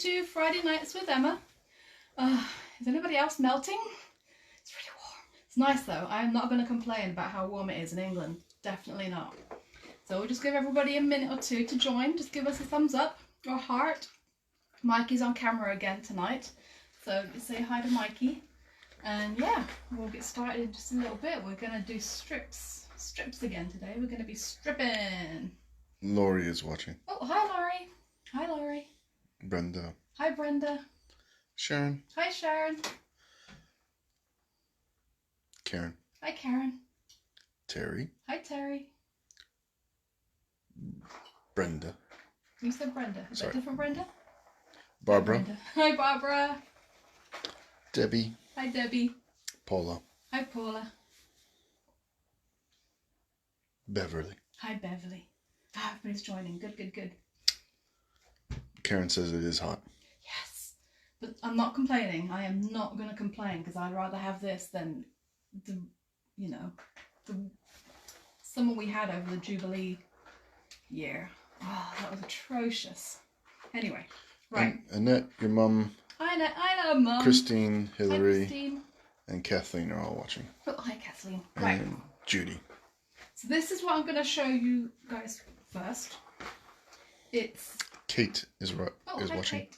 to Friday Nights with Emma. Is anybody else melting? It's really warm. It's nice though. I'm not going to complain about how warm it is in England. Definitely not. So we'll just give everybody a minute or two to join. Just give us a thumbs up or heart. Mikey's on camera again tonight, so say hi to Mikey. And yeah, we'll get started in just a little bit. We're going to do strips again today. We're going to be stripping. Laurie is watching. Oh, hi Laurie. Hi Laurie. Brenda. Hi Brenda. Sharon. Hi Sharon. Karen. Hi Karen. Terry. Hi Terry. Brenda. You said Brenda. Is Sorry. that different Brenda? Barbara. Brenda. Hi Barbara. Debbie. Hi Debbie. Paula. Hi Paula. Beverly. Hi Beverly. Ah, everybody's joining. Good, good, good. Karen says it is hot. Yes. But I'm not complaining. I am not going to complain because I'd rather have this than the summer we had over the Jubilee year. Oh, that was atrocious. Anyway, right. And Annette, your mum. Hi Annette. Hi Mum. Christine, Hillary, Hi, Christine. and Kathleen are all watching. Oh, hi Kathleen. Right. And Judy. So this is what I'm going to show you guys first. It's... Kate is hi, watching. Kate.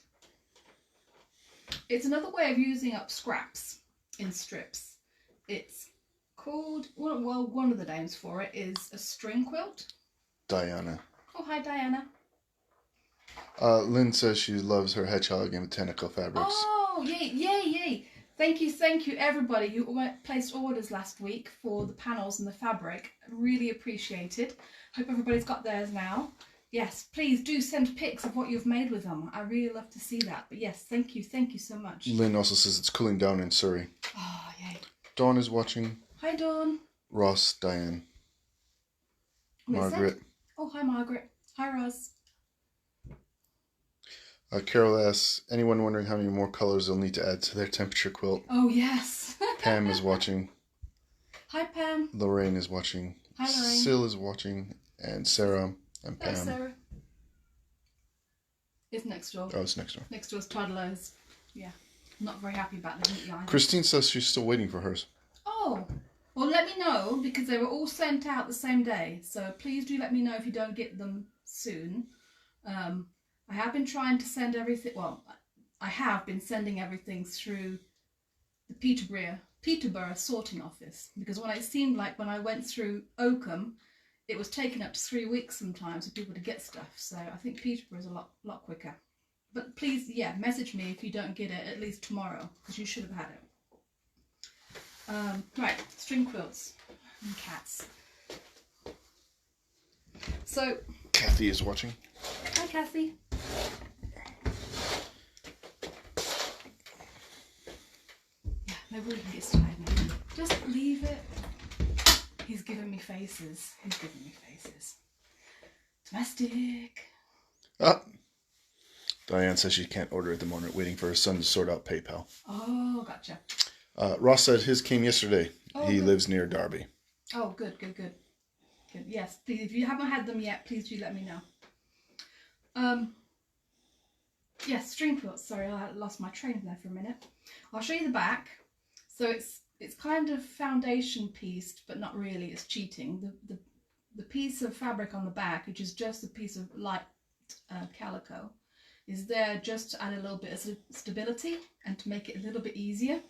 It's another way of using up scraps in strips. It's called, well, one of the names for it is a string quilt. Diana. Oh, hi Diana. Lynn says she loves her hedgehog and botanical fabrics. Oh, yay, yay, yay. Thank you everybody who placed orders last week for the panels and the fabric. Really appreciated. Hope everybody's got theirs now. Yes, please do send pics of what you've made with them. I really love to see that. But yes, thank you so much. Lynn also says it's cooling down in Surrey. Oh, yay. Dawn is watching. Hi Dawn. Ross, Diane. What is Margaret. it? Oh, hi Margaret. Hi Roz. Carol asks, anyone wondering how many more colors they'll need to add to their temperature quilt? Oh, yes. Pam is watching. Hi, Pam. Lorraine is watching. Hi, Lorraine. Syl is watching. And Sarah and Pam. Hello, Sarah. It's next door. Oh, it's next door. Next door's toddlers. Yeah. Not very happy about the heat either. Christine says she's still waiting for hers. Oh. Well, let me know because they were all sent out the same day. So please do let me know if you don't get them soon. I have been trying to send everything, well, I have been sending everything through the Peterborough sorting office because it seemed like when I went through Oakham, it was taking up to 3 weeks sometimes for people to get stuff. So I think Peterborough is a lot quicker. But please, yeah, message me if you don't get it at least tomorrow because you should have had it. Right, string quilts and cats. So... Kathy is watching. Hi, Kathy. Yeah, maybe we can get started now. Just leave it. He's giving me faces. Domestic. Ah. Diane says she can't order at the moment, waiting for her son to sort out PayPal. Oh, gotcha. Ross said his came yesterday. Oh, he good. lives near Derby. Oh, good. Yes, please, if you haven't had them yet, please do let me know. Yes, string quilts. Sorry, I lost my train there for a minute. I'll show you the back. So it's kind of foundation pieced, but not really. It's cheating. The piece of fabric on the back, which is just a piece of light calico, is there just to add a little bit of stability and to make it a little bit easier.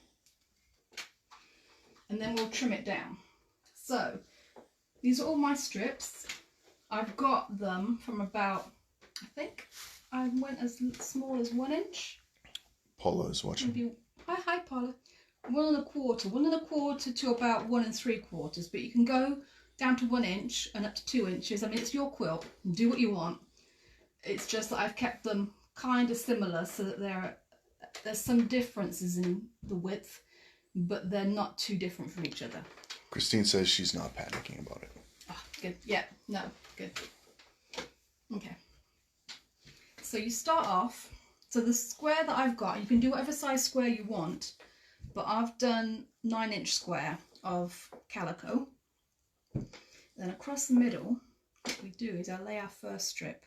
And then we'll trim it down. So these are all my strips. I've got them from about, I think I went as small as 1 inch. Paula is watching. Maybe, hi Paula. 1 1/4 to about 1 3/4, but you can go down to 1 inch and up to 2 inches. I mean, it's your quilt. Do what you want. It's just that I've kept them kind of similar so that there's some differences in the width, but they're not too different from each other. Christine says she's not panicking about it. Oh, good. Yeah, no, good. Okay. So you start off, so the square that I've got, you can do whatever size square you want, but I've done 9-inch square of calico. Then across the middle, what we do is I lay our first strip.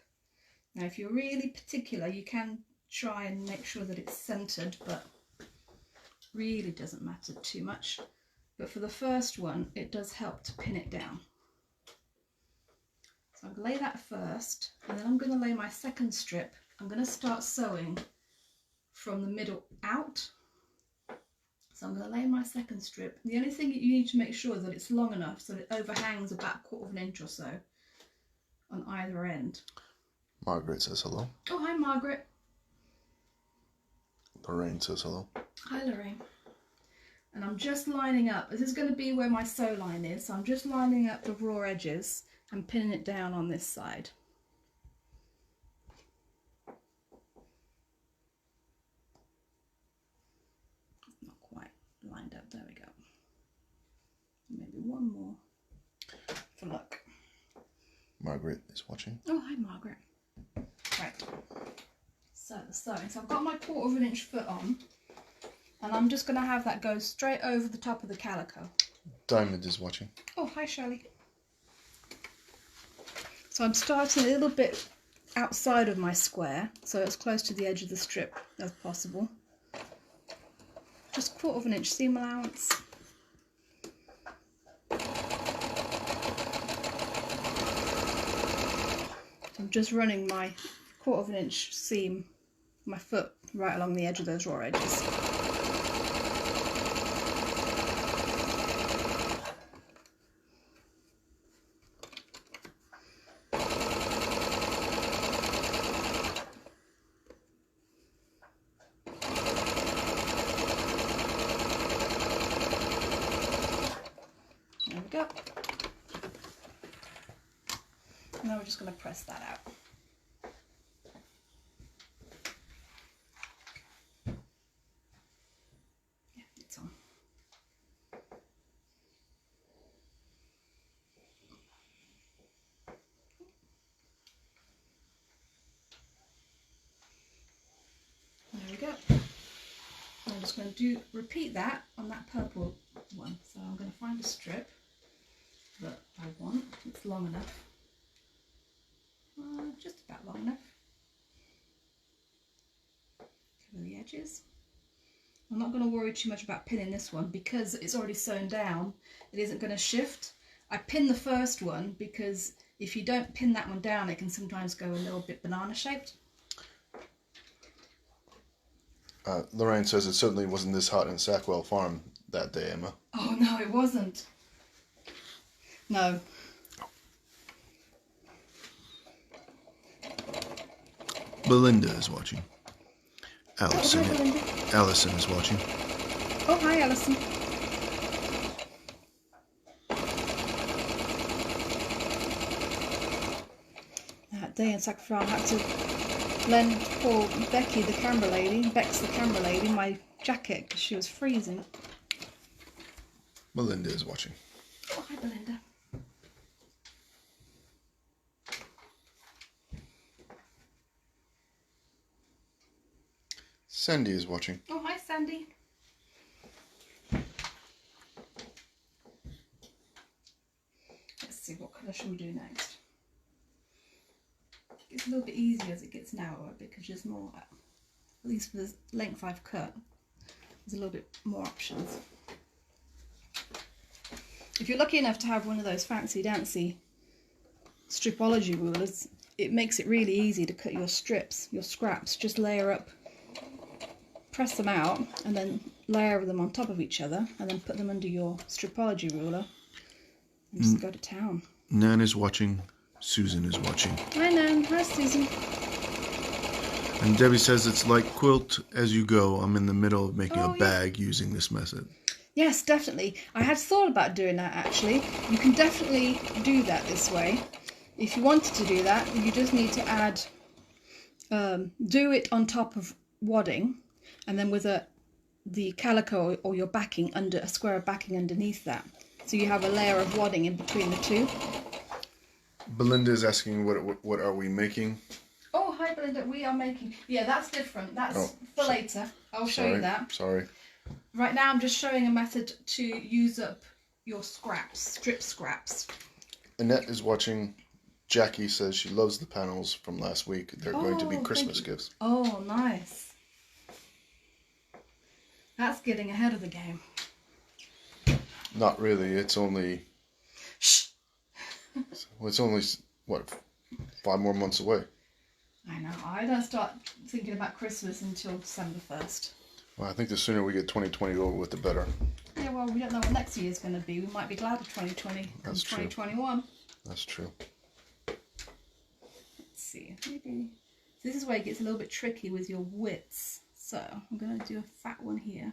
Now if you're really particular, you can try and make sure that it's centered, but really doesn't matter too much. But for the first one, it does help to pin it down. So I'm going to lay that first, and then I'm going to lay my second strip. I'm going to start sewing from the middle out. So I'm going to lay my second strip. The only thing you need to make sure is that it's long enough so that it overhangs about 1/4 inch or so on either end. Margaret says hello. Oh, hi Margaret. Lorraine says hello. Hi Lorraine. And I'm just lining up. This is going to be where my sew line is. So I'm just lining up the raw edges and pinning it down on this side. It's not quite lined up. There we go. Maybe one more for luck. Margaret is watching. Oh, hi Margaret. Right. So the sewing. So I've got my 1/4 inch foot on. And I'm just going to have that go straight over the top of the calico. Diamond is watching. Oh, hi Shirley. So I'm starting a little bit outside of my square, so as close to the edge of the strip as possible. Just 1/4 inch seam allowance. I'm just running my 1/4 inch seam, my foot, right along the edge of those raw edges. There we go. Now we're just going to press that out. Yeah, it's on. There we go. I'm just going to repeat that on that purple one. So I'm going to find a strip that I want. It's long enough. Just about long enough. Cover the edges. I'm not going to worry too much about pinning this one because it's already sewn down. It isn't going to shift. I pin the first one because if you don't pin that one down, it can sometimes go a little bit banana shaped. Lorraine says it certainly wasn't this hot in Sackwell Farm that day, Emma. Oh no, it wasn't. No. Belinda is watching. Allison, hi, Belinda. Allison is watching. Oh, hi, Alison. That day in Sackfrown, I had to lend poor Becky, the camera lady, Bex, the camera lady, my jacket because she was freezing. Belinda is watching. Oh, hi, Belinda. Sandy is watching. Oh, hi, Sandy. Let's see, what colour should we do next? It's a little bit easier as it gets narrower because there's more, at least for the length I've cut, there's a little bit more options. If you're lucky enough to have one of those fancy dancy stripology rulers, it makes it really easy to cut your strips, your scraps. Just layer up, press them out, and then layer them on top of each other, and then put them under your stripology ruler, and just go to town. Nan is watching. Susan is watching. Hi Nan, hi Susan. And Debbie says it's like quilt as you go. I'm in the middle of making Oh, a bag using this method. Yes, definitely. I had thought about doing that actually. You can definitely do that this way. If you wanted to do that, you just need to add, do it on top of wadding, and then with the calico or your backing under a square of backing underneath that. So you have a layer of wadding in between the two. Belinda is asking what are we making? Oh, hi Belinda. We are making. Yeah, that's different. That's for later. I'll show you that. Sorry. Right now, I'm just showing a method to use up your scraps, strip scraps. Annette is watching. Jackie says she loves the panels from last week. They're going to be Christmas gifts. Oh, nice. That's getting ahead of the game. Not really. It's only... Shh. It's only, what, 5 more months away. I know. I don't start thinking about Christmas until December 1st. Well, I think the sooner we get 2020 over with, the better. Yeah, well, we don't know what next year's going to be. We might be glad of 2020 That's true. 2021. That's true. Let's see. Maybe this is where it gets a little bit tricky with your widths. So I'm going to do a fat one here.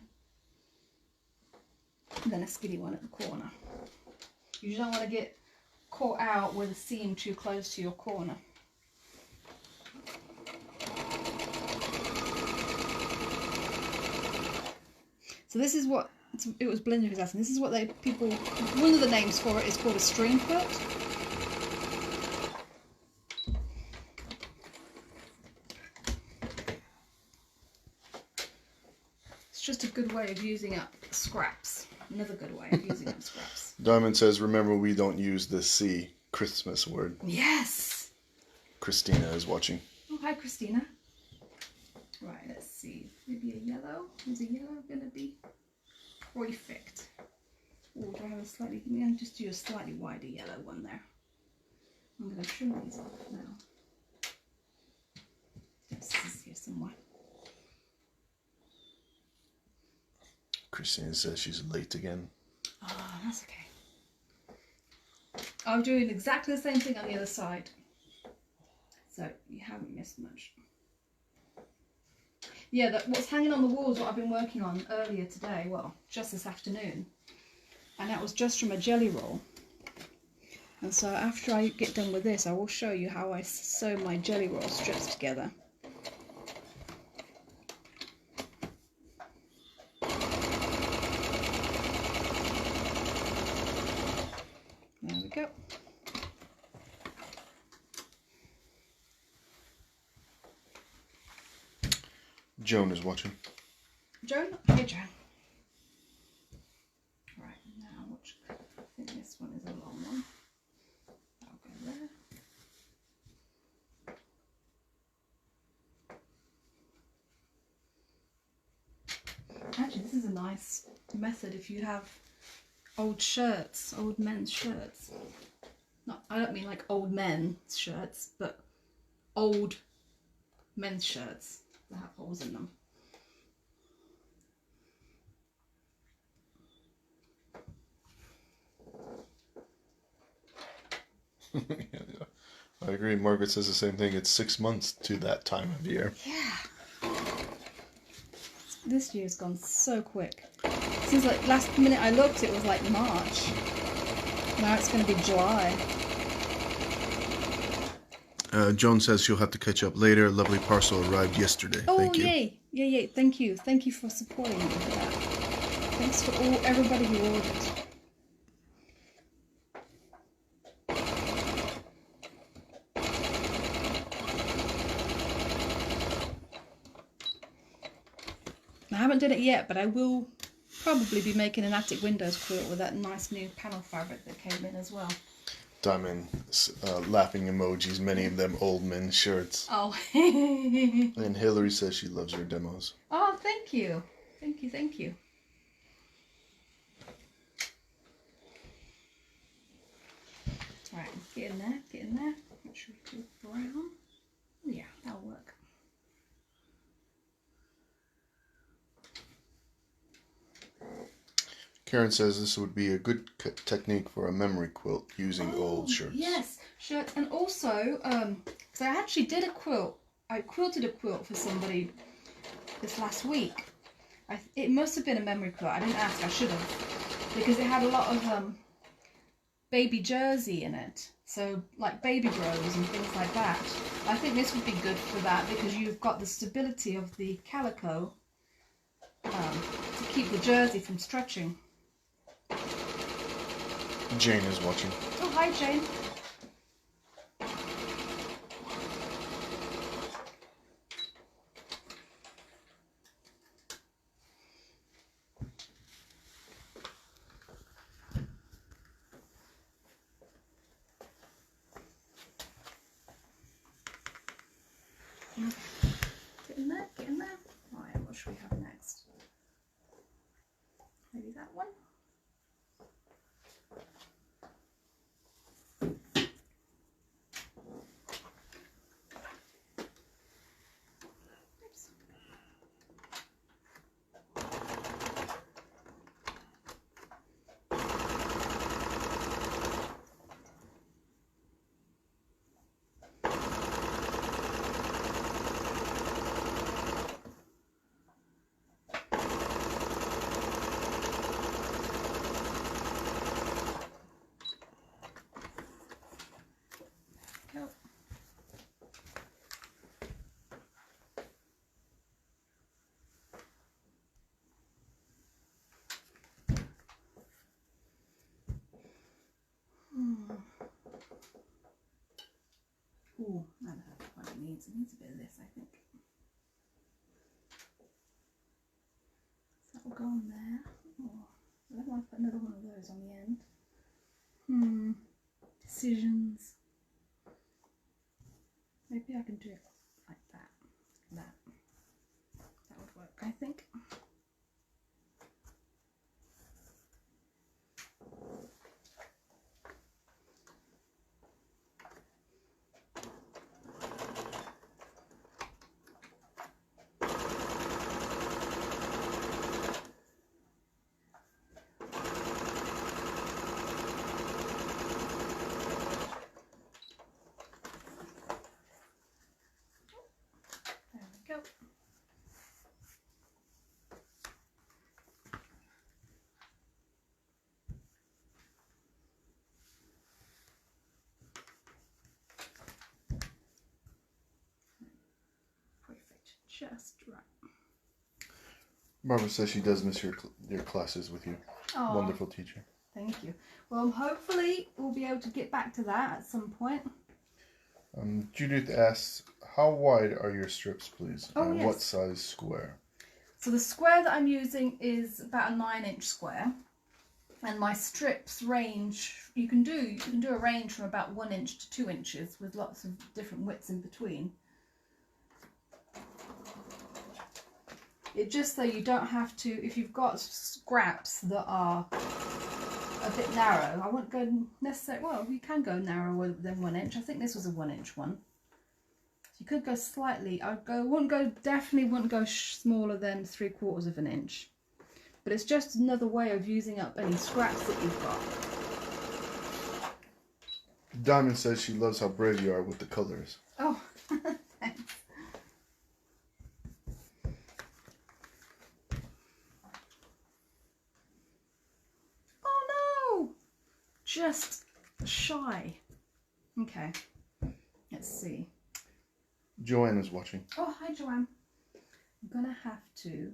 And then a skinny one at the corner. You don't want to get caught out with a seam too close to your corner. So this is what it was Belinda who's asking. This is what one of the names for it is called a string quilt. It's just a good way of using up scraps. Another good way of using up scraps. Diamond says, remember we don't use the C Christmas word. Yes! Christina is watching. Oh, hi Christina. Right, let's see. Maybe a yellow. Is a yellow going to be perfect? Oh, do I have a slightly... I'm going to just do a slightly wider yellow one there. I'm going to trim these off now. This is here somewhere. Christina says she's late again. Oh, that's okay. I'm doing exactly the same thing on the other side. So you haven't missed much. Yeah, what's hanging on the wall is what I've been working on earlier today, well, just this afternoon. And that was just from a jelly roll. And so after I get done with this, I will show you how I sew my jelly roll strips together. There we go. Joan is watching. Joan? Hey, Joan. Right, now, I think this one is a long one. That'll go there. Actually, this is a nice method if you have old shirts, old men's shirts. Not, I don't mean like old men's shirts, but old men's shirts that have holes in them. I agree. Margaret says the same thing. It's 6 months to that time of year. Yeah. This year's gone so quick. Seems like last minute I looked, it was like March. Now it's going to be July. Joan says she'll have to catch up later. Lovely parcel arrived yesterday. Oh, Thank you. yay. Yay. Thank you. Thank you for supporting me with that. Thanks for everybody who ordered. I haven't done it yet, but I will probably be making an attic windows quilt with that nice new panel fabric that came in as well. Diamond laughing emojis, many of them old men's shirts. Oh. And Hillary says she loves your demos. Oh, thank you. Thank you. Alright, get in there. Make sure we go brown. Oh, yeah, that'll work. Karen says this would be a good technique for a memory quilt using old shirts. Yes, shirts. And also, because I actually did a quilt. I quilted a quilt for somebody this last week. It must have been a memory quilt. I didn't ask. I should have. Because it had a lot of baby jersey in it. So, like baby grows and things like that. I think this would be good for that because you've got the stability of the calico to keep the jersey from stretching. Jane is watching. Oh, hi, Jane. Okay. Get in there, get in there. Right, what should we have next? Maybe that one? Oops. Go. Ooh, I don't know what it needs. It needs a bit of this, I think. So that will go on there. Oh, I don't want to put another one of those on the end. Decisions. Maybe I can do it like that. That. That would work, I think. There we go. Perfect. Just right. Barbara says she does miss your classes with you. Oh, Wonderful teacher. thank you. Well, hopefully we'll be able to get back to that at some point. Judith asks, how wide are your strips, please? Oh, and yes. what size square? So the square that I'm using is about a 9-inch square, and my strips range. You can do a range from about 1 inch to 2 inches with lots of different widths in between. It just so you don't have to, if you've got scraps that are a bit narrow, I wouldn't go necessarily, well, you can go narrower than 1 inch. I think this was a 1-inch one. So you could go slightly, definitely wouldn't go smaller than 3/4 of an inch. But it's just another way of using up any scraps that you've got. Diamond says she loves how brave you are with the colors. Oh, thanks. Oh no! Just shy. Okay, let's see. Joanne is watching. Oh, hi Joanne. I'm gonna have to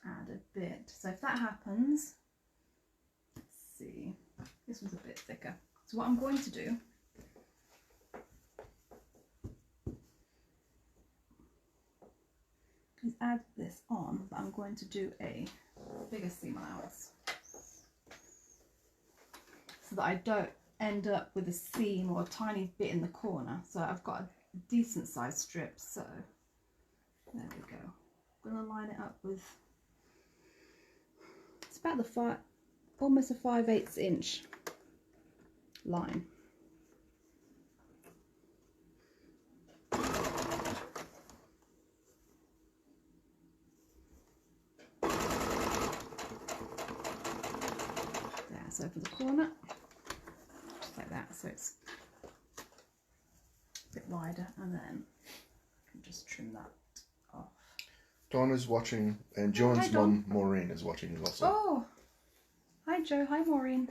add a bit. So if that happens, let's see. This was a bit thicker. So what I'm going to do is add this on, but I'm going to do a bigger seam allowance so that I don't end up with a seam or a tiny bit in the corner. So I've got a decent sized strip, so there we go. I'm going to line it up with, it's about almost a 5/8 inch line. There, so for the corner, just like that, so it's a bit wider, and then I can just trim that off. Dawn is watching, and Joan's mum, Maureen, is watching also. Oh, hi Joe, hi Maureen.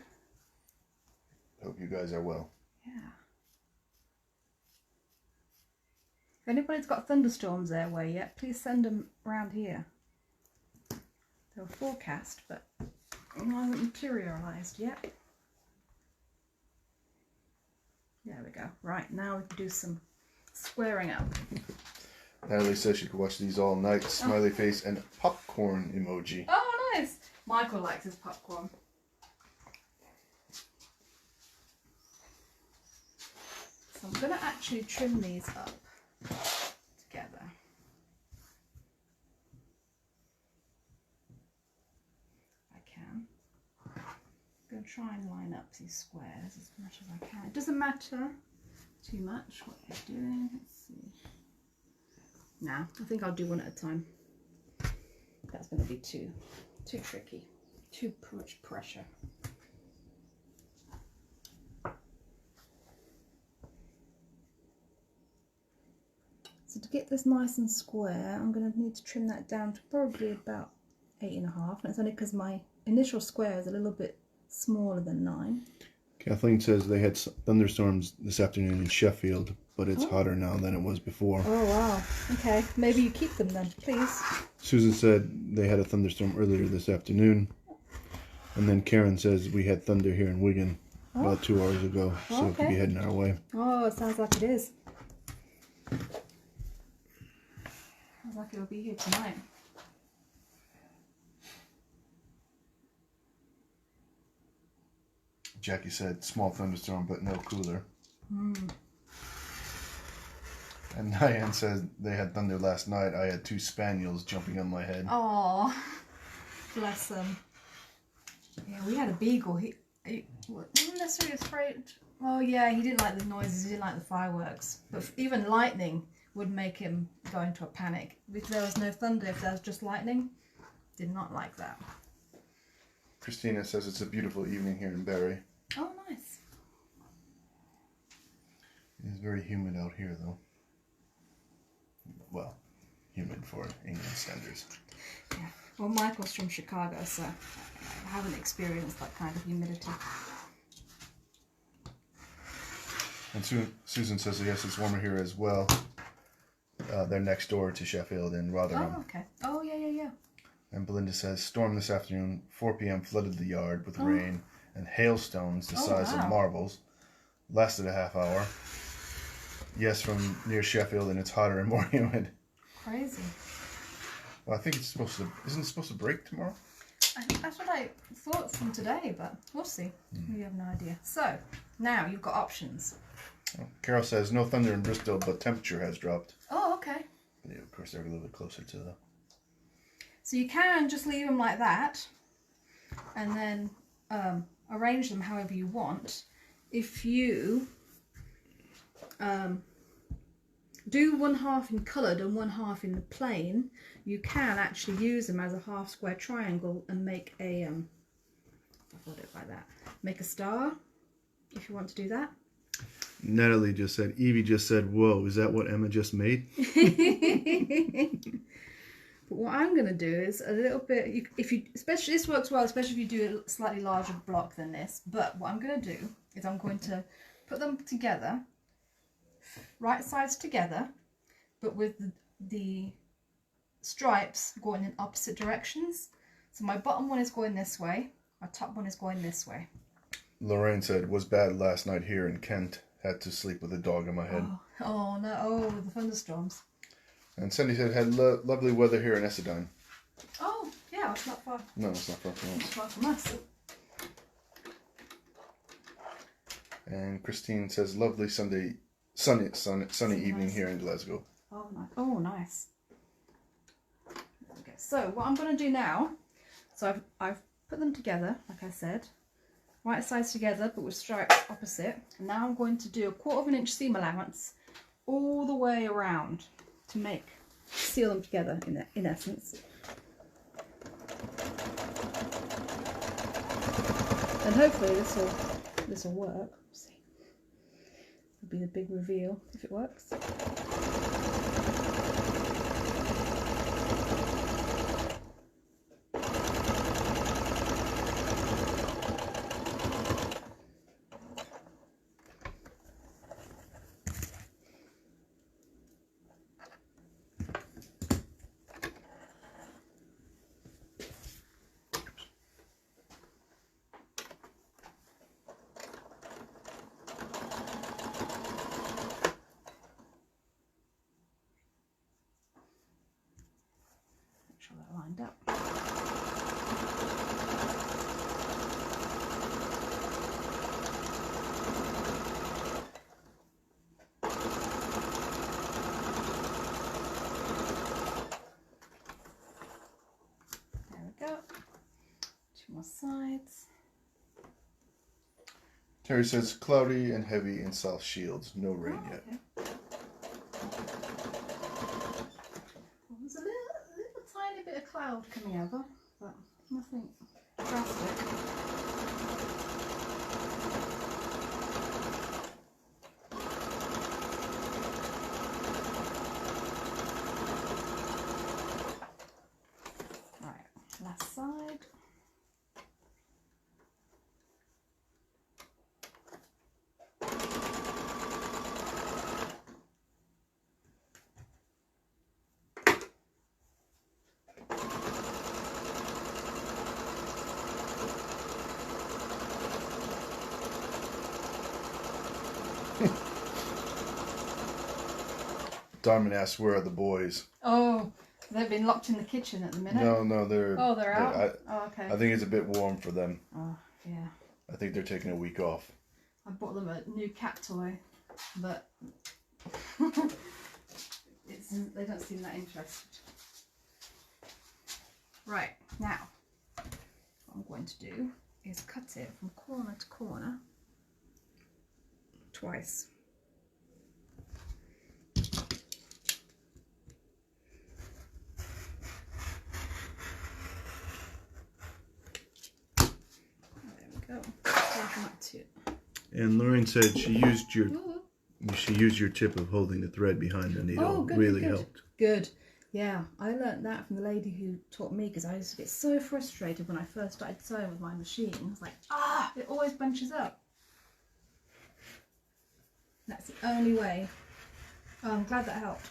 Hope you guys are well. Yeah. If anybody's got thunderstorms their way yet, please send them around here. They were forecast, but they haven't materialised yet. There we go. Right, now we can do some squaring up. Natalie says she could watch these all night. Smiley face and popcorn emoji. Oh, nice. Michael likes his popcorn. So I'm going to actually trim these up together. try and line up these squares as much as I can. It doesn't matter too much what you're doing. Let's see. Nah, I think I'll do one at a time. That's going to be too tricky, too much pressure. So to get this nice and square, I'm going to need to trim that down to probably about 8.5. And it's only because my initial square is a little bit smaller than 9. Kathleen says they had thunderstorms this afternoon in Sheffield, but it's hotter now than it was before. Oh wow. Okay, maybe you keep them then, please. Susan said they had a thunderstorm earlier this afternoon. And then Karen says we had thunder here in Wigan about 2 hours ago, so it could be heading our way. Oh, it sounds like it is. Sounds like it'll be here tonight. Jackie said small thunderstorm, but no cooler. And Diane said they had thunder last night. I had 2 spaniels jumping on my head. Oh, bless them. Yeah, we had a beagle. He wasn't necessarily afraid. Oh yeah, he didn't like the noises. He didn't like the fireworks. But even lightning would make him go into a panic. If there was no thunder, if there was just lightning, did not like that. Christina says it's a beautiful evening here in Barrie. Oh, nice. It's very humid out here, though. Well, humid for England standards. Yeah. Well, Michael's from Chicago, so I haven't experienced that kind of humidity. And Susan says, yes, it's warmer here as well. They're next door to Sheffield in Rotherham. Oh, okay. Oh, yeah. And Belinda says, storm this afternoon, 4 p.m. flooded the yard with rain and hailstones the size of marbles. Lasted a half hour. Yes, from near Sheffield, and it's hotter and more humid. Crazy. Well, I think it's supposed to, isn't it supposed to break tomorrow? I think that's what I thought from today, but we'll see. We have no idea. So, now you've got options. Carol says, no thunder in Bristol, but temperature has dropped. Oh, okay. Yeah, of course, they're a little bit closer to the... So you can just leave them like that and then arrange them however you want. If you do 1/2 in coloured and 1/2 in the plain, you can actually use them as a half square triangle and make a, I've got it like that, make a star if you want to do that. Natalie just said, Evie just said, whoa, is that what Emma just made? But what I'm going to do is a little bit, especially this works well, especially if you do a slightly larger block than this. But what I'm going to do is I'm going to put them together, right sides together, but with the stripes going in opposite directions. So my bottom one is going this way, my top one is going this way. Lorraine said, was bad last night here in Kent. Had to sleep with a dog on my head. Oh no, the thunderstorms. And Cindy said, had lovely weather here in Essendon. Oh, yeah, it's not far. No, it's not far from us. It's far from us. And Christine says, lovely sunny evening here in Glasgow. Oh, nice. Oh, nice. Okay, so what I'm going to do now, so I've put them together, like I said, right sides together, but with stripes opposite. And now I'm going to do a 1/4 inch seam allowance all the way around to seal them together in essence. And hopefully this will work. We'll see. It'll be the big reveal if it works. That lined up. There we go. 2 more sides. Terry says cloudy and heavy in South Shields. No rain yet. Okay. Well, there's a little tiny bit of cloud coming over, but nothing drastic. Right, last side. Darman asks, where are the boys? Oh, they've been locked in the kitchen at the minute. No, they're... Oh, they're out? Okay. I think it's a bit warm for them. Oh, yeah. I think they're taking a week off. I bought them a new cat toy, but they don't seem that interested. Right, now, what I'm going to do is cut it from corner to corner twice. Go. And Lorraine said she used your tip of holding the thread behind the needle. Oh, good, really good. helped. Good. Yeah, I learnt that from the lady who taught me because I used to get so frustrated when I first started sewing with my machine. I was like, it always bunches up. That's the only way. Oh, I'm glad that helped.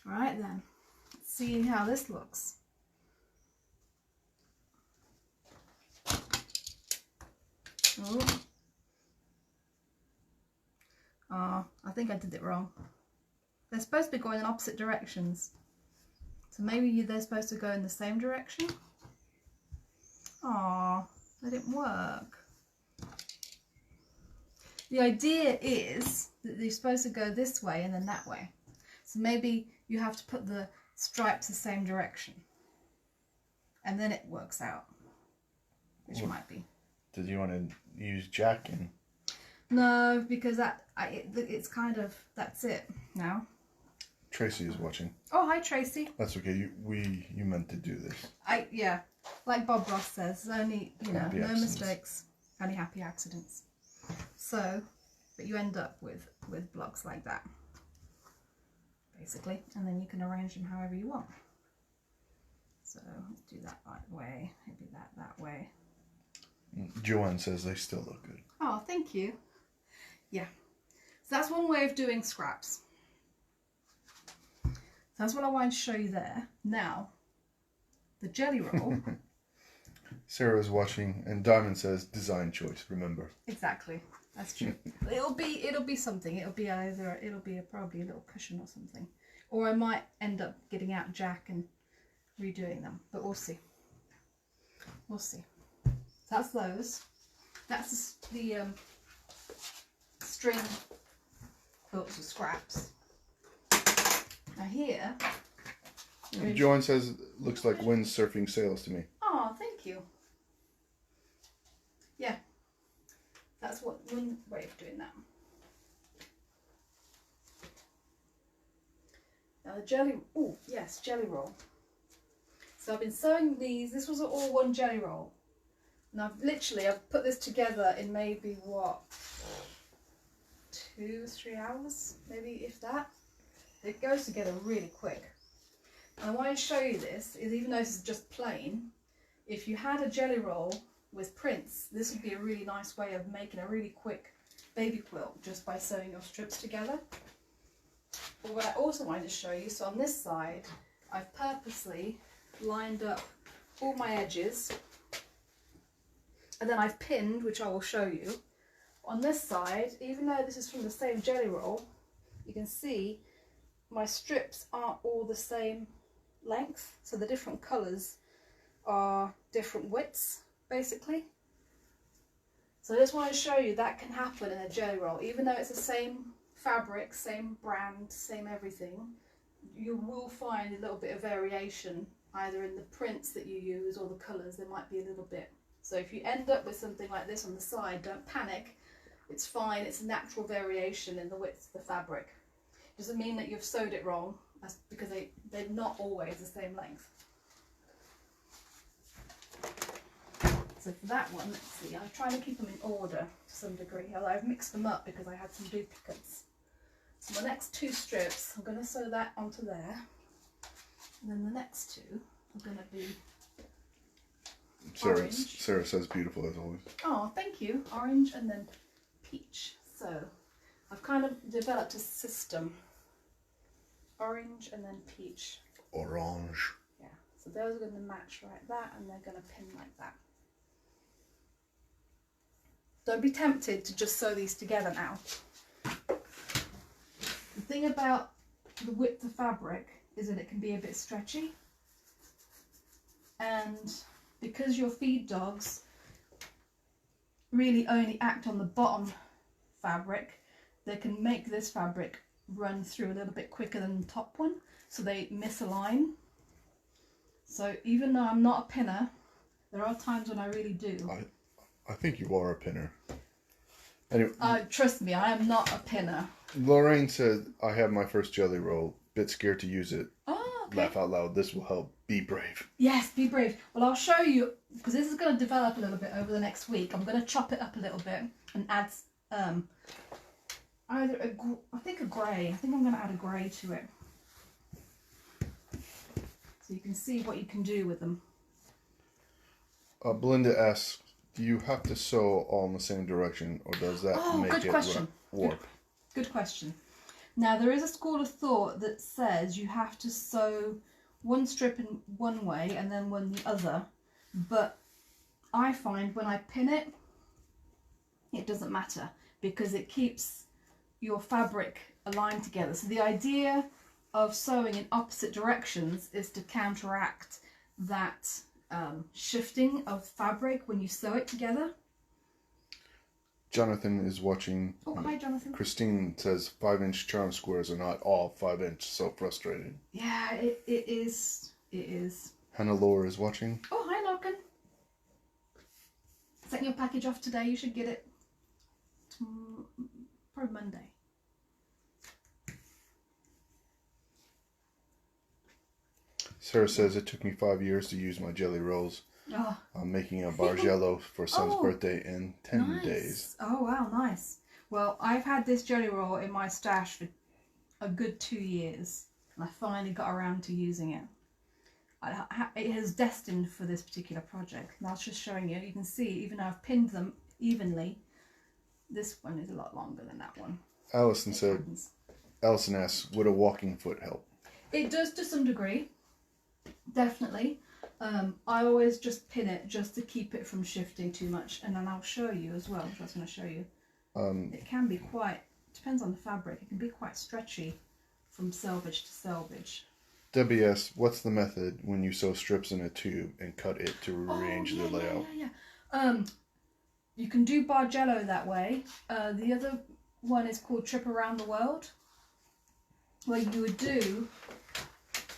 All right then, let's see how this looks. Oh, I think I did it wrong. They're supposed to be going in opposite directions. So maybe they're supposed to go in the same direction? Oh, that didn't work. The idea is that you're supposed to go this way and then that way. So maybe you have to put the stripes the same direction. And then it works out. Which might be. Did you want to use jacking? No, because it's kind of, that's it now. Tracy is watching. Oh, hi Tracy. That's okay. You meant to do this. Yeah, like Bob Ross says, there's only, no accidents. mistakes, only happy accidents. So, but you end up with blocks like that, basically, and then you can arrange them however you want. So let's do that way, maybe that way. Joanne says they still look good. Oh, thank you. Yeah. So that's one way of doing scraps. So that's what I wanted to show you there. Now, the jelly roll. Sarah's watching, and Diamond says design choice, remember. Exactly. That's true. It'll be something. It'll be probably a little cushion or something. Or I might end up getting out Jack and redoing them. But we'll see. We'll see. That's those. That's the string quilts or scraps. Now here. Joanne says looks like windsurfing sails to me. Oh, thank you. Yeah. That's one way of doing that. Now the jelly roll. So I've been sewing these. This was all one jelly roll. And I've put this together in maybe, 2-3 hours, maybe if that. It goes together really quick. And I want to show you this, is even though this is just plain, if you had a jelly roll with prints, this would be a really nice way of making a really quick baby quilt just by sewing your strips together. But what I also wanted to show you, so on this side, I've purposely lined up all my edges. And then I've pinned, which I will show you. On this side, even though this is from the same jelly roll, you can see my strips aren't all the same length. So the different colours are different widths, basically. So I just want to show you that can happen in a jelly roll. Even though it's the same fabric, same brand, same everything, you will find a little bit of variation either in the prints that you use or the colours. There might be a little bit So if you end up with something like this on the side, don't panic. It's fine. It's a natural variation in the width of the fabric. Doesn't mean that you've sewed it wrong. That's because they're not always the same length. So for that one, let's see, I'm trying to keep them in order to some degree, although I've mixed them up because I had some duplicates. So the next 2 strips, I'm going to sew that onto there. And then the next 2 are going to be orange. Sarah says beautiful as always. Oh, thank you. Orange and then peach. So I've kind of developed a system. Orange and then peach. Orange. Yeah, so those are going to match like that, and they're going to pin like that. Don't be tempted to just sew these together now. The thing about the width of fabric is that it can be a bit stretchy, and because your feed dogs really only act on the bottom fabric, they can make this fabric run through a little bit quicker than the top one, so they misalign. So even though I'm not a pinner, there are times when I really do. I think you are a pinner. Anyway, trust me, I am not a pinner. Lorraine said, I have my first jelly roll. Bit scared to use it. Oh, okay. Laugh out loud. This will help. Be brave. Yes, be brave. Well, I'll show you, because this is going to develop a little bit over the next week. I'm going to chop it up a little bit and add either I think a grey. I think I'm going to add a grey to it. So you can see what you can do with them. Belinda asks, do you have to sew all in the same direction, or does that make it warp? Good question. Now, there is a school of thought that says you have to sew one strip in one way and then one the other, but I find when I pin it, it doesn't matter because it keeps your fabric aligned together. So the idea of sewing in opposite directions is to counteract that shifting of fabric when you sew it together. Jonathan is watching. Oh, hi, Jonathan. Christine says 5-inch charm squares are not all 5-inch. So frustrating. Yeah, it is. It is. Hannah Laura is watching. Oh, hi, Logan. Sent your package off today. You should get it probably Monday. Sarah says it took me 5 years to use my jelly rolls. Oh. I'm making a bargello for son's birthday in 10 days. Oh, wow, nice. Well, I've had this jelly roll in my stash for a good 2 years, and I finally got around to using it. It is destined for this particular project. And I was just showing you. You can see, even though I've pinned them evenly, this one is a lot longer than that one. Allison asks, would a walking foot help? It does to some degree, definitely. I always just pin it just to keep it from shifting too much, and then I'll show you as well. I was going to show you. It can be quite, depends on the fabric, it can be quite stretchy from selvage to selvage. Debbie asks, what's the method when you sew strips in a tube and cut it to rearrange the layout? You can do bargello that way. The other one is called Trip Around the World, where you would do,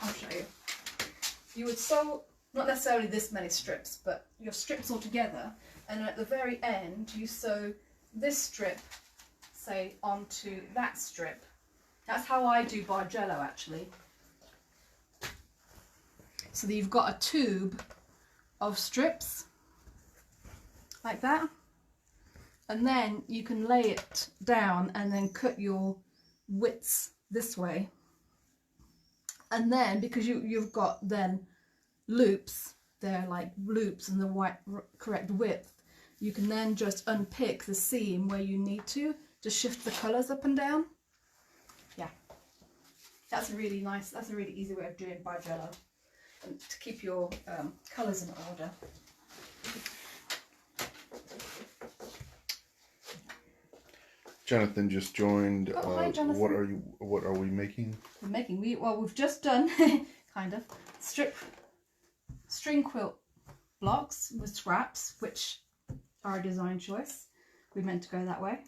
I'll show you. You would sew, not necessarily this many strips, but your strips all together, and at the very end you sew this strip, say, onto that strip. That's how I do bargello, actually. So that you've got a tube of strips, like that, and then you can lay it down and then cut your widths this way. And then, because you've got then loops, they're like loops and the correct width, you can then just unpick the seam where you need to shift the colours up and down. Yeah, that's a really nice, that's a really easy way of doing bargello, and to keep your colours in order. Jonathan just joined. Oh, hi, Jonathan. What are we making? We're making, we've just done kind of string quilt blocks with scraps, which are a design choice. We meant to go that way.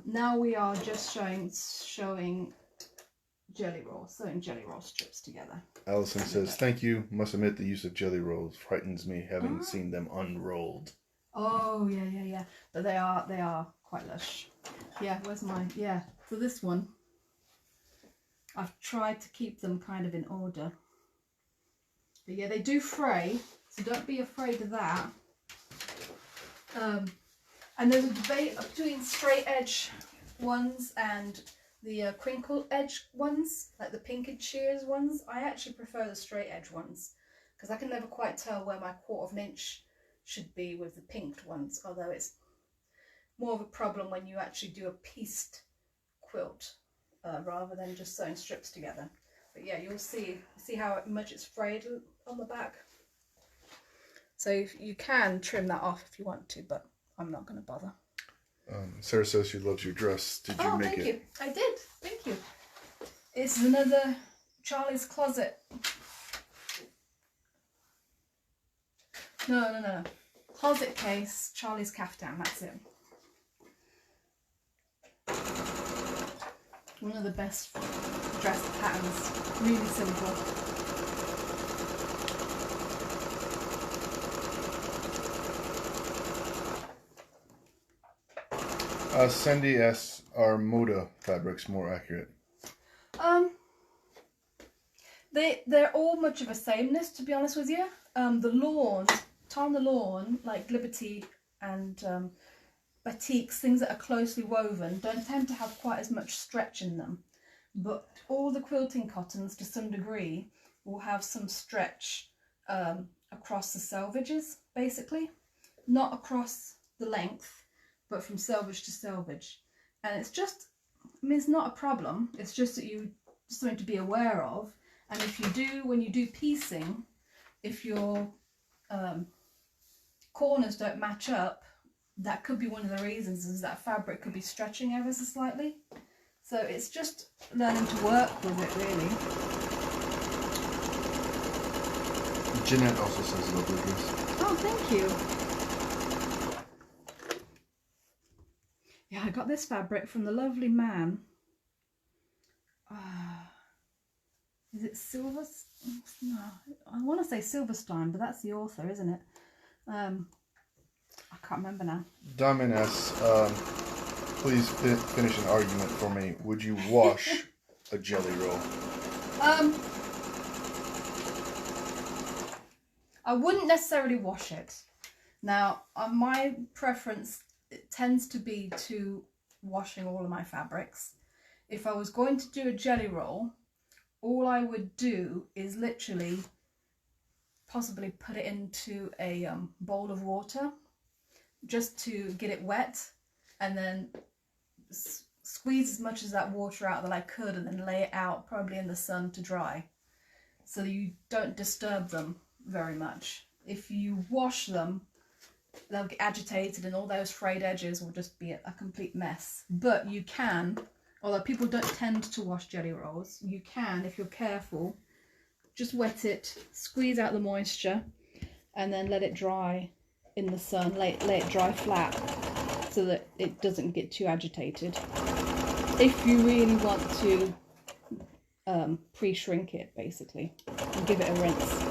Now we are just showing jelly roll, sewing jelly roll strips together. Allison says, thank you. Must admit the use of jelly rolls frightens me, having seen them unrolled. Oh, yeah. But they are quite lush. Yeah, where's mine? Yeah, for this one, I've tried to keep them kind of in order. But yeah, they do fray, so don't be afraid of that. And there's a debate between straight edge ones and the crinkle edge ones, like the pinked shears ones. I actually prefer the straight edge ones because I can never quite tell where my 1/4 inch should be with the pinked ones, although it's more of a problem when you actually do a pieced quilt rather than just sewing strips together. But yeah, you'll see how much it's frayed on the back. So you can trim that off if you want to, but I'm not going to bother. Sarah says she loves your dress. Did you make it? Thank you. I did. Thank you. It's another Charlie's Closet. No. Closet case, Charlie's Caftan. That's it. One of the best dress patterns. Really simple. Cindy asks, are Moda fabrics more accurate? They're all much of a sameness, to be honest with you. The lawn, Tom the Lawn, like Liberty and batiks, things that are closely woven, don't tend to have quite as much stretch in them. But all the quilting cottons, to some degree, will have some stretch across the selvages, basically. Not across the length, but from selvage to selvage. And it's just, I mean, it's not a problem. It's just that something to be aware of. And if you do, when you do piecing, if your corners don't match up, that could be one of the reasons, is that fabric could be stretching ever so slightly. So it's just learning to work with it, really. Jeanette also says lovely dress. Oh, thank you. Yeah, I got this fabric from the lovely man. Is it Silver? No, I want to say Silverstein, but that's the author, isn't it? I can't remember now. Diamond asks, please finish an argument for me. Would you wash a jelly roll? I wouldn't necessarily wash it. Now, my preference, it tends to be to washing all of my fabrics. If I was going to do a jelly roll, all I would do is literally possibly put it into a bowl of water just to get it wet, and then squeeze as much of that water out that I could, and then lay it out probably in the sun to dry, so you don't disturb them very much. If you wash them, they'll get agitated and all those frayed edges will just be a complete mess. But you can, although people don't tend to wash jelly rolls, you can, if you're careful, just wet it, squeeze out the moisture, and then let it dry in the sun, let it dry flat so that it doesn't get too agitated. If you really want to pre-shrink it, basically, and give it a rinse.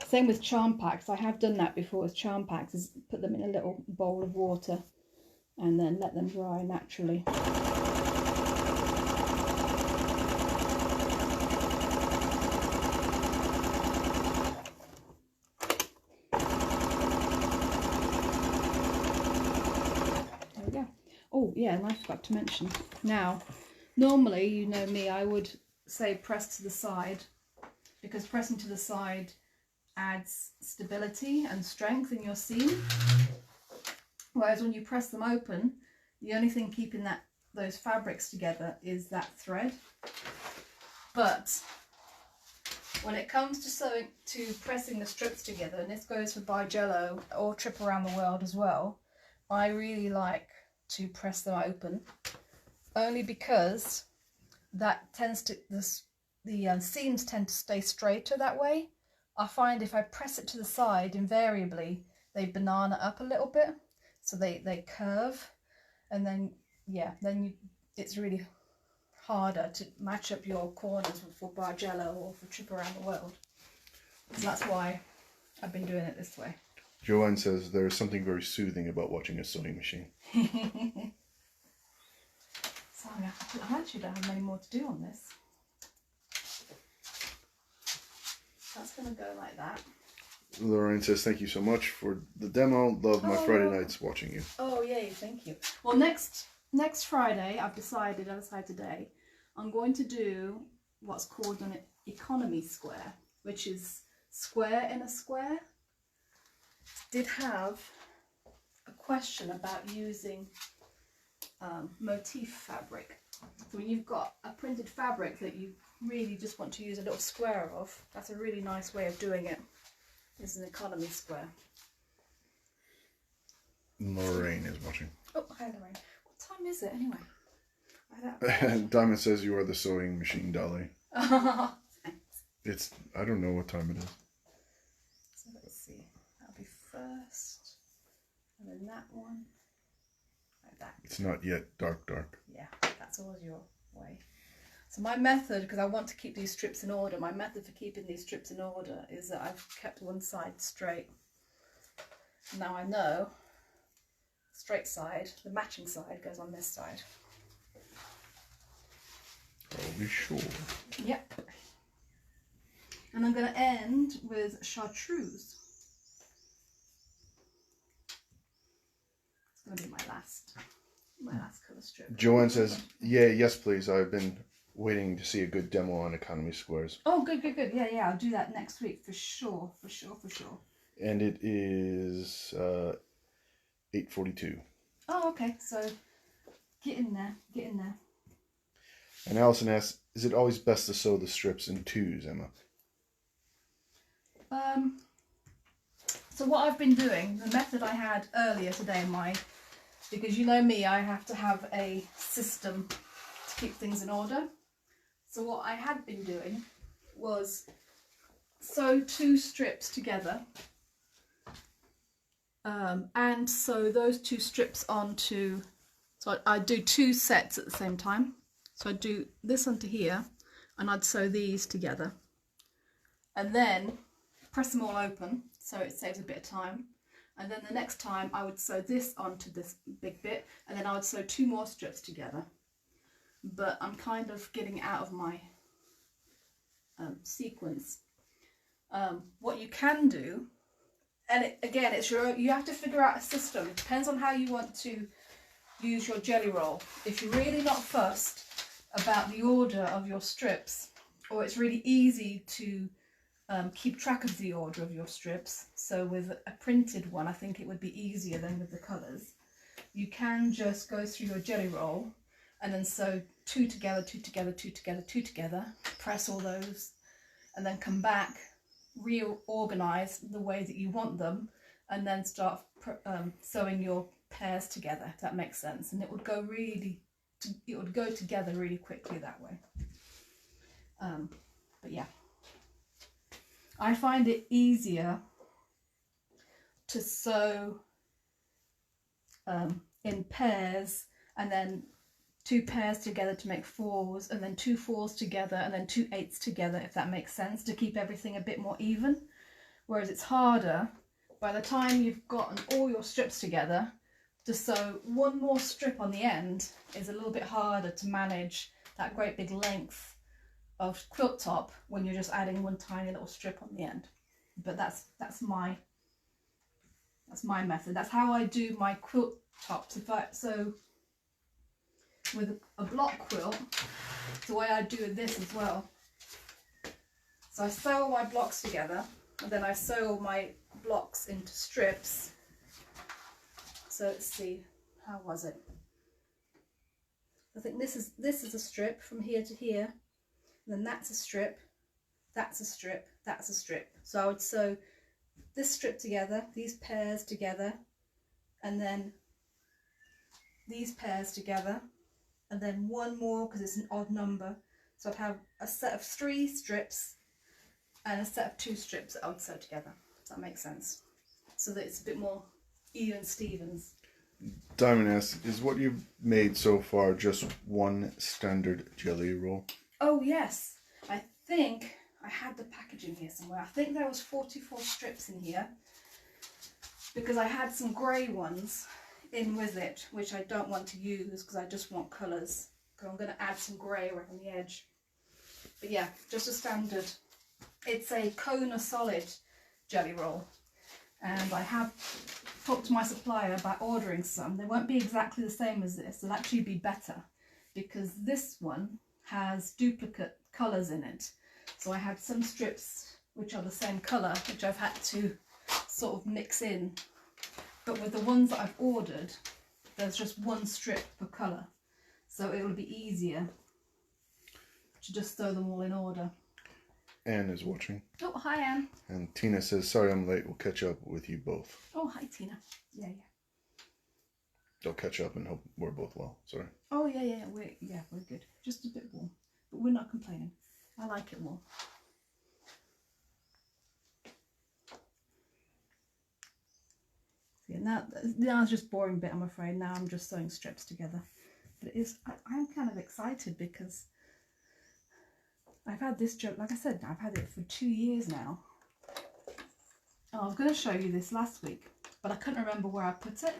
Same with charm packs. I have done that before with charm packs, is put them in a little bowl of water and then let them dry naturally. There we go. Oh yeah, and I forgot to mention. Now, normally, you know me, I would say press to the side, because pressing to the side adds stability and strength in your seam, whereas when you press them open, the only thing keeping those fabrics together is that thread. But when it comes to pressing the strips together, and this goes for Bijello or Trip Around the World as well, I really like to press them open, only because that tends to, the seams tend to stay straighter that way. I find if I press it to the side, invariably they banana up a little bit, so they curve, and then it's really harder to match up your corners for Bargello or for Trip Around the World. So that's why I've been doing it this way. Joanne says there is something very soothing about watching a sewing machine. Sorry, I actually don't have many more to do on this. That's going to go like that. Lorraine says thank you so much for the demo. Love my Friday nights watching you. Oh yay, thank you. Well, next Friday, I decided today, I'm going to do what's called an economy square, which is square in a square. Did have a question about using motif fabric. So when you've got a printed fabric that you really just want to use a little square of, that's a really nice way of doing it. Is an economy square. Lorraine is watching. Oh, hi Lorraine. What time is it anyway? Diamond says you are the sewing machine dolly. Oh, thanks. I don't know what time it is. So let's see. That'll be first. And then that one. Like that. It's not yet dark. Yeah, that's always your way. So my method, because I want to keep these strips in order, my method for keeping these strips in order is that I've kept one side straight. Now I know straight side, the matching side goes on this side. I'll be sure. Yep. And I'm going to end with chartreuse. It's going to be my last colour strip. Joanne says, yes please, I've been waiting to see a good demo on economy squares. Oh, good. Yeah, I'll do that next week for sure. And it is 8:42. Oh, okay. So get in there. And Allison asks, is it always best to sew the strips in twos, Emma? So what I've been doing, the method I had earlier today, because you know me, I have to have a system to keep things in order. So what I had been doing was sew 2 strips together and sew those 2 strips onto, so I do 2 sets at the same time. So I'd do this onto here and I'd sew these together and then press them all open so it saves a bit of time. And then the next time I would sew this onto this big bit and then I would sew 2 more strips together. But I'm kind of getting out of my sequence. What you can do, and again, you have to figure out a system. It depends on how you want to use your jelly roll. If you're really not fussed about the order of your strips, or it's really easy to keep track of the order of your strips, so with a printed one I think it would be easier than with the colours, you can just go through your jelly roll and then sew 2 together, 2 together, 2 together, 2 together, press all those, and then come back, reorganize the way that you want them, and then start sewing your pairs together, if that makes sense. And it would go together really quickly that way. But yeah, I find it easier to sew in pairs and then 2 pairs together to make 4s, and then 2 4s together, and then 2 8s together, if that makes sense, to keep everything a bit more even. Whereas it's harder, by the time you've gotten all your strips together, to sew 1 more strip on the end is a little bit harder to manage that great big length of quilt top when you're just adding 1 tiny little strip on the end. But that's my method. That's how I do my quilt tops. So with a block quilt, the way I do this as well. So I sew all my blocks together, and then I sew all my blocks into strips. So let's see, how was it? I think this is a strip from here to here, and then that's a strip, that's a strip, that's a strip. So I would sew this strip together, these pairs together, and then these pairs together, and then one more because it's an odd number. So I'd have a set of 3 strips and a set of 2 strips that I would sew together. Does that make sense? So that it's a bit more even Stevens. Diamond asks, is what you've made so far just one standard jelly roll? Oh yes, I think I had the packaging here somewhere. I think there was 44 strips in here because I had some grey ones in with it, which I don't want to use because I just want colours. So I'm going to add some grey right on the edge. But yeah, just a standard. It's a Kona solid jelly roll, and I have talked to my supplier about ordering some. They won't be exactly the same as this. They'll actually be better because this one has duplicate colours in it. So I had some strips which are the same colour, which I've had to sort of mix in. But with the ones that I've ordered, there's just one strip per colour. So it will be easier to just sew them all in order. Anne is watching. Oh, hi Anne. And Tina says, sorry I'm late, we'll catch up with you both. Oh, hi Tina. Yeah. They'll catch up and hope we're both well. Sorry. Oh, yeah. We're good. Just a bit warm. But we're not complaining. I like it warm. Yeah, now it's just boring bit, I'm afraid. Now I'm just sewing strips together. But it is, I'm kind of excited because I've had this joke, like I said, I've had it for 2 years now. And I was going to show you this last week, but I couldn't remember where I put it.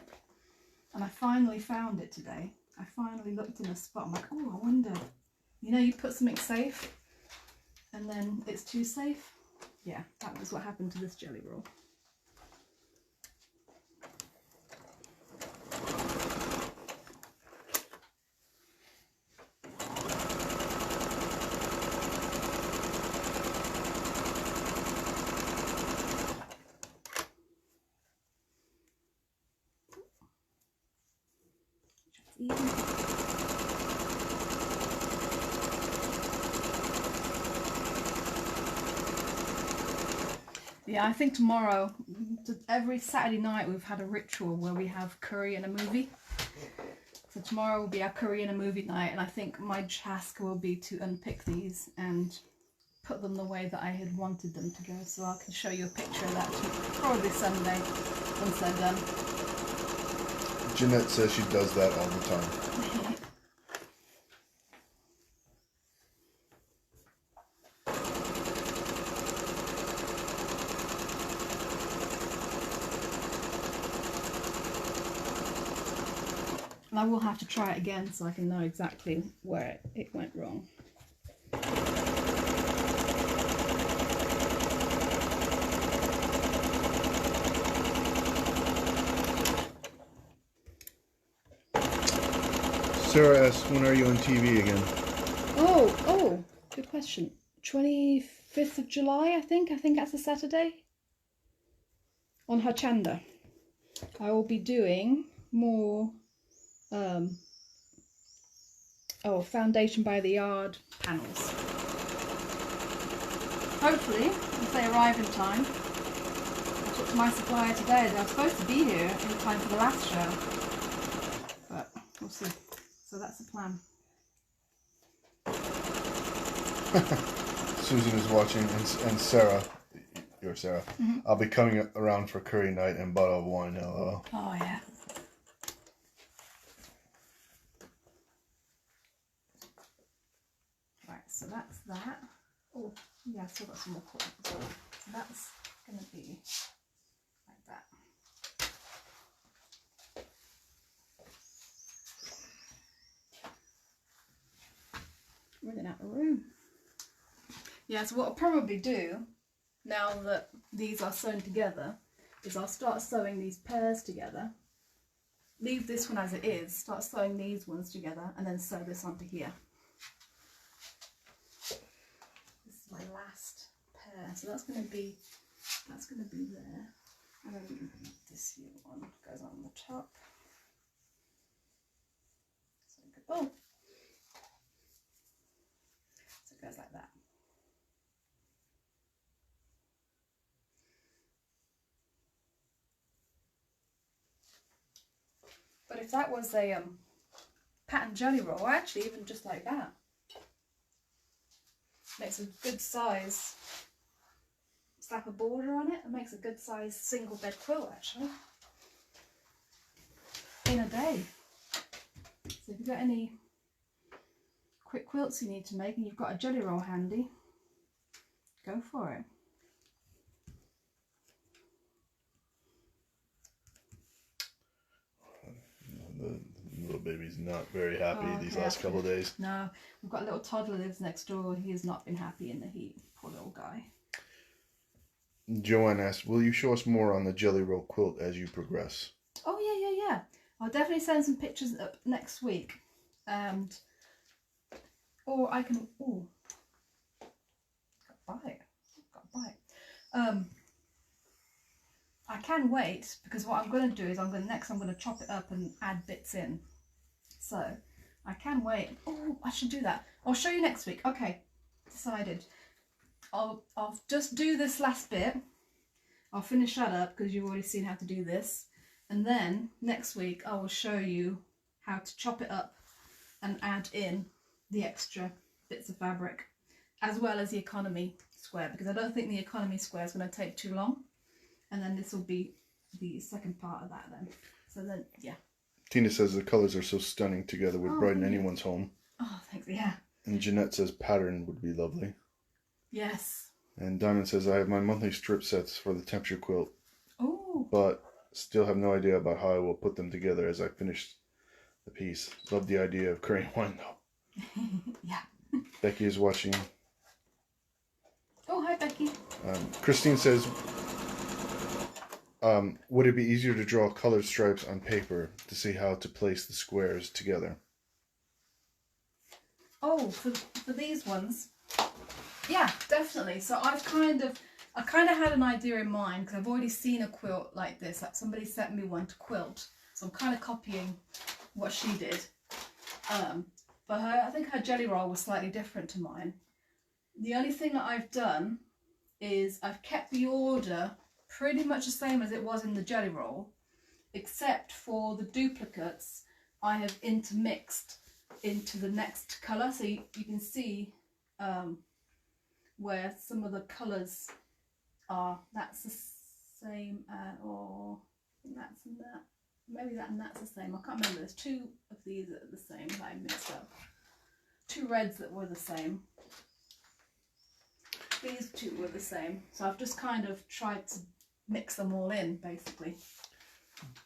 And I finally found it today. I finally looked in a spot. I'm like, oh, I wonder. You know, you put something safe and then it's too safe. Yeah, that was what happened to this jelly roll. Yeah, I think tomorrow, every Saturday night we've had a ritual where we have curry and a movie. So tomorrow will be our curry and a movie night, and I think my task will be to unpick these and put them the way that I had wanted them to go. So I can show you a picture of that probably Sunday once they're done. Jeanette says she does that all the time. And I will have to try it again so I can know exactly where it went wrong. Sarah asks, when are you on TV again? Oh, good question. 25th of July, I think that's a Saturday. On Hachanda. I will be doing more Foundation by the Yard panels. Hopefully, if they arrive in time. I talked to my supplier today. They were supposed to be here in time for the last show. But we'll see. So that's the plan. Susan is watching, and Sarah, you're Sarah. Mm-hmm. I'll be coming around for curry night and bottle of wine. LOL. Oh yeah. Right, so that's that. Oh yeah, I've still got some more cord as well. So that's going to be like that. Running out of room. Yeah, so what I'll probably do now that these are sewn together is I'll start sewing these pairs together, leave this one as it is, start sewing these ones together, and then sew this onto here. This is my last pair, so that's going to be there, and then this here one goes on the top. So it goes like that. But if that was a pattern jelly roll, or actually even just like that. Makes a good size. Slap a border on it. It makes a good size single bed quilt actually. In a day. So if you've got any quick quilts you need to make and you've got a jelly roll handy, go for it. The little baby's not very happy these last couple of days. No, we've got a little toddler lives next door. He has not been happy in the heat. Poor little guy. Joanne asks, will you show us more on the jelly roll quilt as you progress? Oh yeah. I'll definitely send some pictures up next week. And or I can got a bite. I can wait because what I'm going to do is I'm going to chop it up and add bits in. So I can wait. Oh, I should do that. I'll show you next week. Okay, decided. I'll just do this last bit. I'll finish that up because you've already seen how to do this. And then next week I will show you how to chop it up and add in the extra bits of fabric, as well as the economy square, because I don't think the economy square is going to take too long. And then this will be the second part of that then. So then, yeah. Tina says the colours are so stunning together, would brighten anyone's home. Oh, thanks, yeah. And Jeanette says pattern would be lovely. Yes. And Diamond says, I have my monthly strip sets for the temperature quilt. Oh. But still have no idea about how I will put them together as I finish the piece. Love the idea of Korean wine though. Yeah. Becky is watching. Oh, hi Becky. Christine says, would it be easier to draw colored stripes on paper to see how to place the squares together? Oh, for these ones? Yeah, definitely. So I kind of had an idea in mind because I've already seen a quilt like this. Like somebody sent me one to quilt, so I'm kind of copying what she did. But I think her jelly roll was slightly different to mine. The only thing that I've done is I've kept the order pretty much the same as it was in the jelly roll, except for the duplicates I have intermixed into the next colour. So you can see where some of the colours are. That's the same, or that's and that. Maybe that and that's the same. I can't remember. There's two of these that are the same that I mixed up. Two reds that were the same. These two were the same. So I've just kind of tried to mix them all in, basically.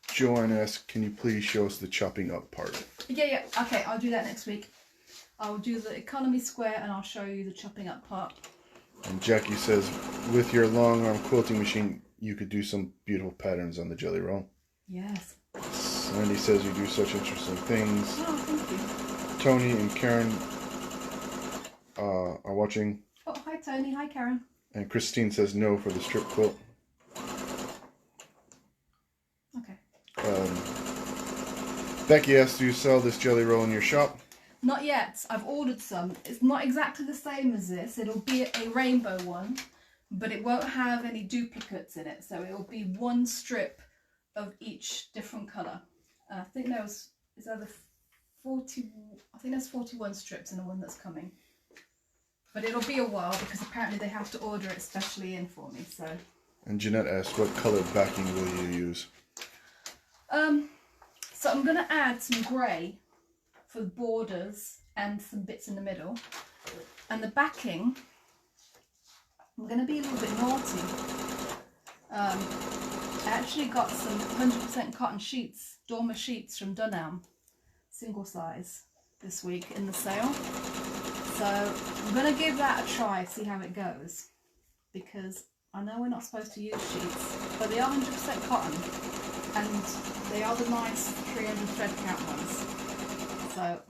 Joanne asks, can you please show us the chopping up part? Yeah. Okay, I'll do that next week. I'll do the economy square and I'll show you the chopping up part. And Jackie says, with your long arm quilting machine, you could do some beautiful patterns on the jelly roll. Yes. Sandy says you do such interesting things. Oh, thank you. Tony and Karen are watching. Oh, hi Tony, hi Karen. And Christine says no for the strip quilt. Okay. Becky asks, do you sell this jelly roll in your shop? Not yet. I've ordered some. It's not exactly the same as this. It'll be a rainbow one, but it won't have any duplicates in it. So it'll be one strip of each different colour. I think there's 41 strips in the one that's coming. But it'll be a while because apparently they have to order it specially in for me. So. And Jeanette asks, what colour backing will you use? So I'm going to add some grey for the borders and some bits in the middle. And the backing, I'm going to be a little bit naughty. I actually got some 100% cotton sheets, dormer sheets from Dunelm, single size, this week in the sale. So I'm going to give that a try, see how it goes. Because I know we're not supposed to use sheets, but they are 100% cotton. And they are the nice 300 thread count ones. So I'm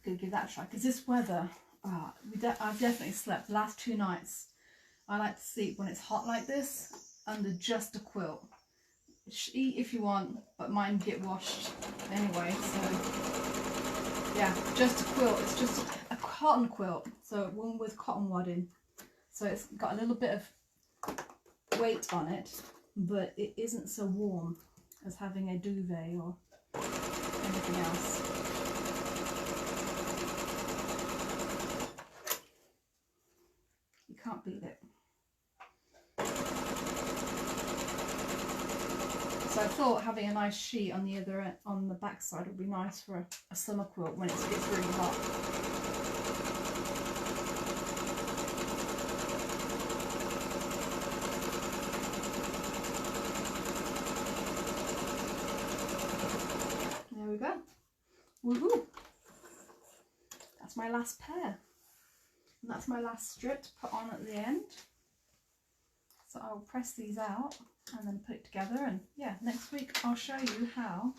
going to give that a try. Because this weather, I've definitely slept the last 2 nights. I like to sleep when it's hot like this under just a quilt. Eat if you want, but mine get washed anyway. So yeah, just a quilt. It's just a cotton quilt. So one with cotton wadding. So it's got a little bit of weight on it, but it isn't so warm as having a duvet or thought having a nice sheet on the other end, on the back side would be nice for a summer quilt when it gets really hot. There we go. Woohoo! That's my last pair. And that's my last strip to put on at the end. So I'll press these out and then put it together, and yeah, next week I'll show you how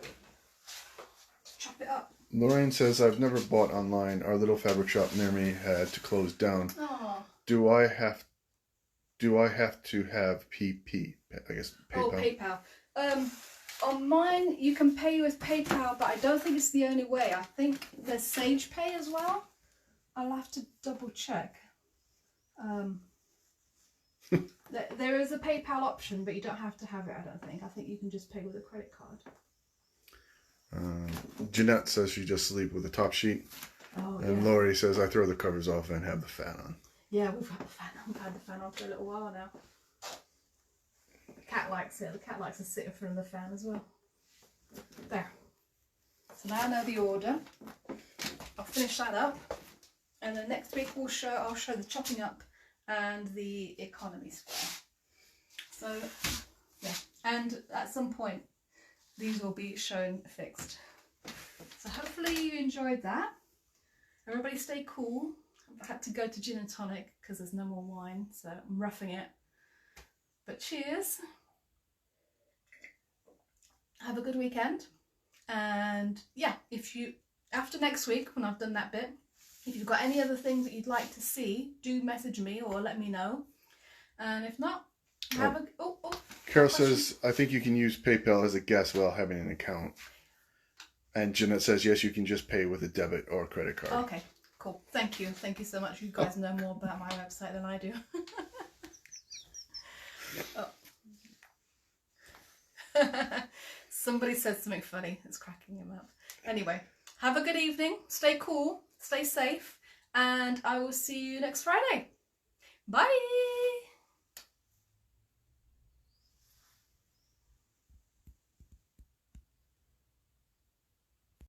to chop it up. Lorraine says, I've never bought online. Our little fabric shop near me had to close down. Oh. Do I have to have PP? I guess PayPal. Oh, PayPal. On mine you can pay with PayPal, but I don't think it's the only way. I think there's Sage Pay as well. I'll have to double check. There is a PayPal option, but you don't have to have it, I don't think. I think you can just pay with a credit card. Jeanette says she just sleep with a top sheet. Oh, and yeah. Laurie says I throw the covers off and have the fan on. Yeah, we've had the fan on. We've had the fan on for a little while now. The cat likes it. The cat likes to sit in front of the fan as well. There. So now I know the order. I'll finish that up. And then next week I'll show the chopping up and the economy square. So yeah, and at some point these will be shown fixed. So hopefully you enjoyed that. Everybody stay cool. I've had to go to gin and tonic because there's no more wine, so I'm roughing it. But cheers. Have a good weekend. And yeah, if you, after next week when I've done that bit, if you've got any other things that you'd like to see, do message me or let me know. And if not, have a... Carol says, I think you can use PayPal as a guest while having an account. And Jeanette says, yes, you can just pay with a debit or credit card. Okay, cool. Thank you. Thank you so much. You guys know more about my website than I do. Somebody said something funny. It's cracking him up. Anyway, have a good evening. Stay cool. Stay safe. And I will see you next Friday. Bye.